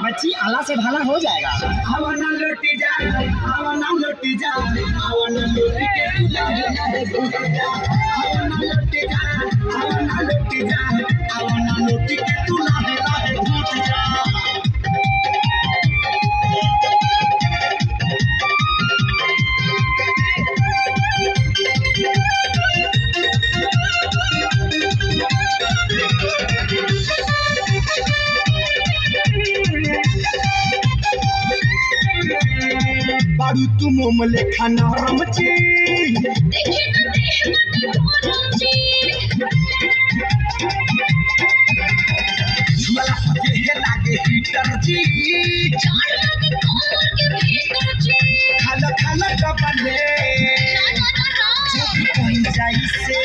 बच्ची आला से भाला हो जाएगा। आवाना लौटी जा, आवाना लौटी जा, आवाना लौटी के आवाना लौटी जा, आवाना लौटी जा, आवाना लौटी के तू लाहे लाहे घूट जा। बारू तू मोमले खाना रमची झुला ये लागे हीटर जी खाला खाला कपले जल्दी कहीं जाई से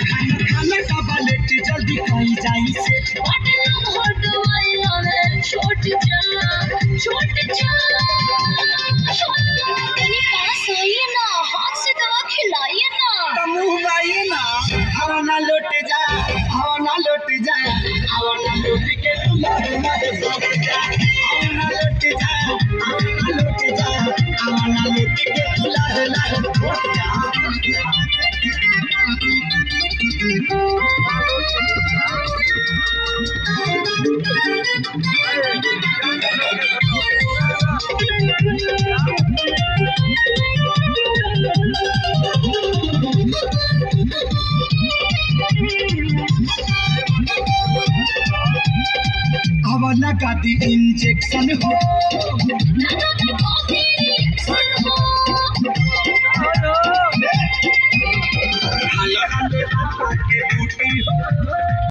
खाना खाना कपले जल्दी कहीं जाई से छोट जा खिलाइए ना मुँह ना हवाना लौट जा हवाना लौट जा हवाना लौट के हवाना लौट जा हवाना लौट जा हवाना लौट के लौट जा। हवाना का दी इंजेक्शन हो के